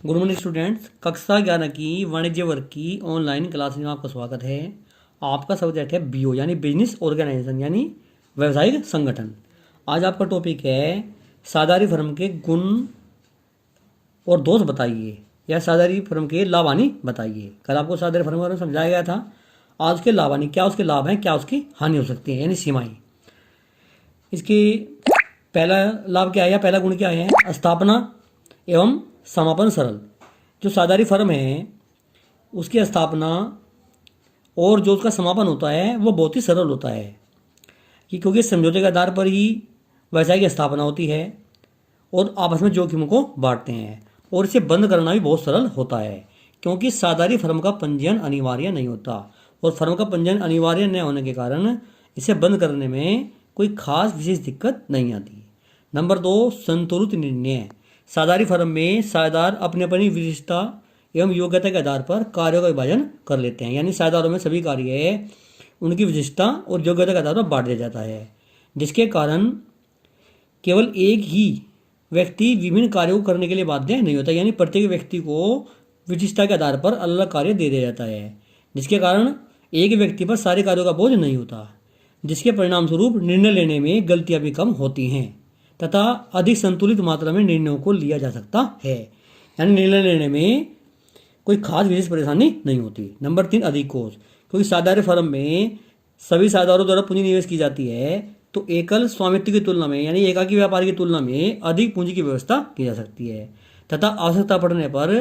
Good morning students. कक्षा 11 की वाणिज्य वर्ग की ऑनलाइन क्लास में आपका स्वागत है। आपका सब्जेक्ट है बीओ यानी बिजनेस ऑर्गेनाइजेशन यानी व्यवसायिक संगठन। आज आपका टॉपिक है साझेदारी फर्म के गुण और दोष बताइए या साझेदारी फर्म के लाभ हानि बताइए। कल आपको साझेदारी फर्म के बारे में समझाया गया था। आज उसके लाभ हानि, क्या उसके लाभ हैं, क्या उसकी हानि हो सकती है यानी सीमाएं। इसकी पहला लाभ क्या है या पहला गुण क्या है? स्थापना एवं समापन सरल। जो साझेदारी फर्म है उसकी स्थापना और जो उसका समापन होता है वो बहुत ही सरल होता है कि क्योंकि समझौते के आधार पर ही व्यवसाय की स्थापना होती है और आपस में जोखिम को बांटते हैं और इसे बंद करना भी बहुत सरल होता है क्योंकि साझेदारी फर्म का पंजीयन अनिवार्य नहीं होता और फर्म का पंजीयन अनिवार्य न होने के कारण इसे बंद करने में कोई खास विशेष दिक्कत नहीं आती। नंबर 2, संतुलित निर्णय। साझेदारी फर्म में साझेदार अपनी अपनी विशिष्टता एवं योग्यता के आधार पर कार्यों का विभाजन कर लेते हैं यानी साझेदारों में सभी कार्य उनकी विशिष्टता और योग्यता के आधार पर बांट दिया जाता है, जिसके कारण केवल एक ही व्यक्ति विभिन्न कार्यों को करने के लिए बाध्य नहीं होता यानी प्रत्येक व्यक्ति को विशिष्टता के आधार पर अलग अलग कार्य दे दिया जाता है, जिसके कारण एक व्यक्ति पर सारे कार्यों का बोझ नहीं होता, जिसके परिणाम स्वरूप निर्णय लेने में गलतियां भी कम होती हैं तथा अधिक संतुलित मात्रा में निर्णयों को लिया जा सकता है यानी निर्णय लेने में कोई खास विशेष परेशानी नहीं होती। नंबर 3, अधिक कोष। क्योंकि साझेदारी फर्म में सभी साझेदारों द्वारा पूंजी निवेश की जाती है तो एकल स्वामित्व की तुलना में यानी एकाकी व्यापार की तुलना में अधिक पूंजी की व्यवस्था की जा सकती है तथा आवश्यकता पड़ने पर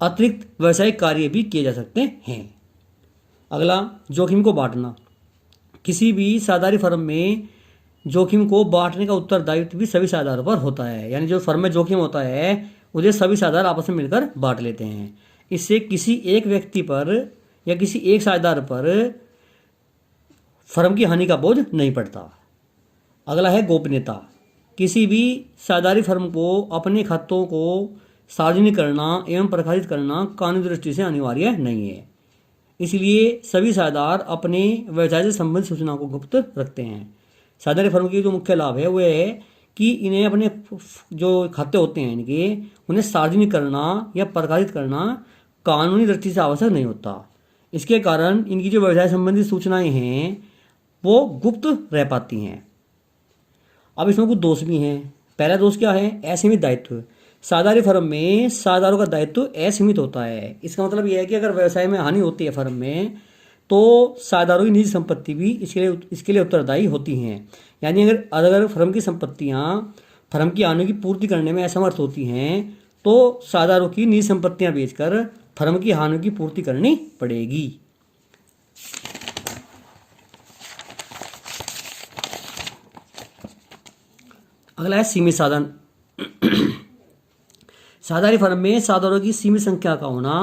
अतिरिक्त व्यावसायिक कार्य भी किए जा सकते हैं। अगला, जोखिम को बांटना। किसी भी साझेदारी फर्म में जोखिम को बांटने का उत्तरदायित्व भी सभी साझेदारों पर होता है यानी जो फर्म में जोखिम होता है उसे सभी साझेदार आपस में मिलकर बांट लेते हैं। इससे किसी एक व्यक्ति पर या किसी एक साझेदार पर फर्म की हानि का बोझ नहीं पड़ता। अगला है गोपनीयता। किसी भी साझेदारी फर्म को अपने खातों को सार्वजनिक करना एवं प्रकाशित करना कानूनी दृष्टि से अनिवार्य नहीं है, इसलिए सभी साझेदार अपने व्यवसाय से संबंधित सूचनाओं को गुप्त रखते हैं। साझेदारी फर्म की जो मुख्य लाभ है वो है कि इन्हें अपने जो खाते होते हैं इनके उन्हें सार्वजनिक करना या प्रकाशित करना कानूनी दृष्टि से आवश्यक नहीं होता। इसके कारण इनकी जो व्यवसाय संबंधी सूचनाएं हैं वो गुप्त रह पाती हैं। अब इसमें कुछ दोष भी हैं। पहला दोष क्या है? असीमित दायित्व। साझेदारी फर्म में साझेदारों का दायित्व असीमित होता है। इसका मतलब यह है कि अगर व्यवसाय में हानि होती है फर्म में तो साझेदारों की निजी संपत्ति भी इसके लिए उत्तरदायी होती हैं यानी अगर फर्म की संपत्तियां फर्म की हानि की पूर्ति करने में असमर्थ होती हैं तो साझेदारों की निजी संपत्तियां बेचकर फर्म की हानि की पूर्ति करनी पड़ेगी। अगला है सीमित साधन। साझेदारी फर्म में साझेदारों की सीमित संख्या का होना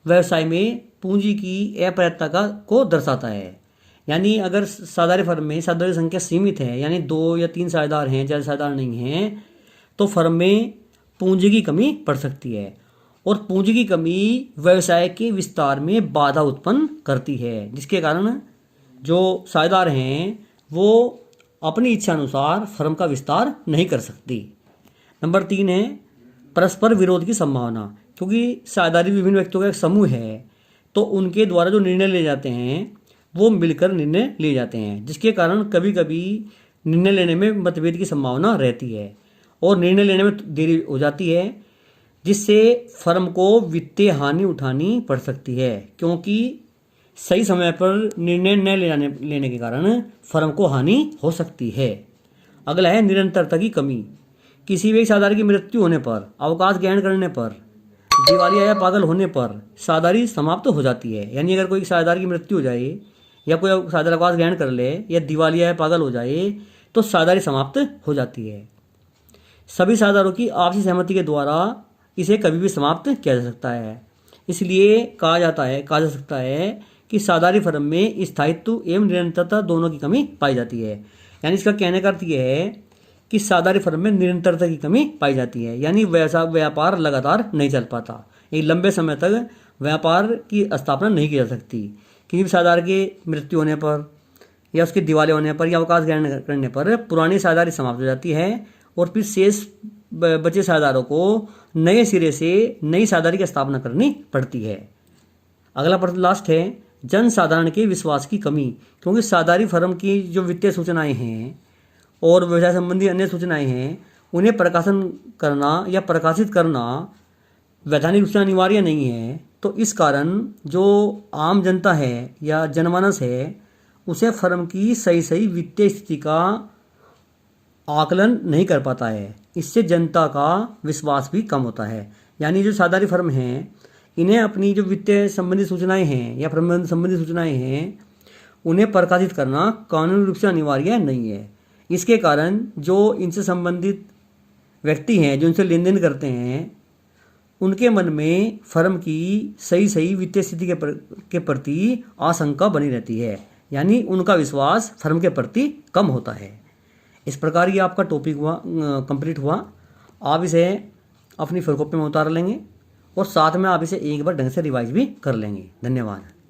व्यवसाय में पूंजी की अपर्याप्तता को दर्शाता है यानी अगर साझेदारी फर्म में साझेदारों की संख्या सीमित है यानी 2 या 3 साझेदार हैं, ज़्यादा साझेदार नहीं हैं, तो फर्म में पूंजी की कमी पड़ सकती है और पूंजी की कमी व्यवसाय के विस्तार में बाधा उत्पन्न करती है, जिसके कारण जो साझेदार हैं वो अपनी इच्छा अनुसार फर्म का विस्तार नहीं कर सकती। नंबर 3 है परस्पर विरोध की संभावना। क्योंकि साझेदारी विभिन्न व्यक्तियों का एक समूह है तो उनके द्वारा जो निर्णय ले जाते हैं वो मिलकर निर्णय लिए जाते हैं, जिसके कारण कभी कभी निर्णय लेने में मतभेद की संभावना रहती है और निर्णय लेने में देरी हो जाती है, जिससे फर्म को वित्तीय हानि उठानी पड़ सकती है क्योंकि सही समय पर निर्णय न लेने के कारण फर्म को हानि हो सकती है। अगला है निरंतरता की कमी। किसी भी साझेदार की मृत्यु होने पर, अवकाश ग्रहण करने पर, दिवालिया या पागल होने पर साझेदारी समाप्त हो जाती है यानी अगर कोई साझेदार की मृत्यु हो जाए या कोई साझेदार अवकाश ग्रहण कर ले या दिवालिया या पागल हो जाए तो साझेदारी समाप्त हो जाती है। सभी साझेदारों की आपसी सहमति के द्वारा इसे कभी भी समाप्त किया जा सकता है। इसलिए कहा जा सकता है कि साझेदारी फर्म में स्थायित्व एवं निरंतरता दोनों की कमी पाई जाती है यानी इसका कहने का अर्थ यह है कि साझेदारी फर्म में निरंतरता की कमी पाई जाती है यानी व्यापार लगातार नहीं चल पाता, एक लंबे समय तक व्यापार की स्थापना नहीं की जा सकती। किसी भी साझेदार के मृत्यु होने पर या उसके दिवालिया होने पर या अवकाश ग्रहण करने पर पुरानी साझेदारी समाप्त हो जाती है और फिर शेष बचे साझेदारों को नए सिरे से नई साझेदारी की स्थापना करनी पड़ती है। अगला प्रश्न लास्ट है, जन साधारण के विश्वास की कमी। क्योंकि साझेदारी फर्म की जो वित्तीय सूचनाएं हैं और व्यवसाय संबंधी अन्य सूचनाएं हैं, उन्हें प्रकाशन करना या प्रकाशित करना वैधानिक रूप से अनिवार्य नहीं है। तो इस कारण जो आम जनता है या जनमानस है, उसे फर्म की सही वित्तीय स्थिति का आकलन नहीं कर पाता है। इससे जनता का विश्वास भी कम होता है। यानी जो साझेदारी फर्म हैं, इन्हें अपनी जो वित्तीय संबंधी सूचनाएं हैं या प्रबंधन संबंधी सूचनाएं हैं, उन्हें प्रकाशित करना कानूनी रूप से अनिवार्य नहीं है। इसके कारण जो इनसे संबंधित व्यक्ति हैं, जो इनसे लेन देन करते हैं, उनके मन में फर्म की सही वित्तीय स्थिति के प्रति आशंका बनी रहती है। यानी उनका विश्वास फर्म के प्रति कम होता है। इस प्रकार ये आपका टॉपिक हुआ कंप्लीट हुआ। आप इसे अपनी फोटोकॉपी में उतार लेंगे और साथ में आप इसे एक बार ढंग से रिवाइज भी कर लेंगे। धन्यवाद।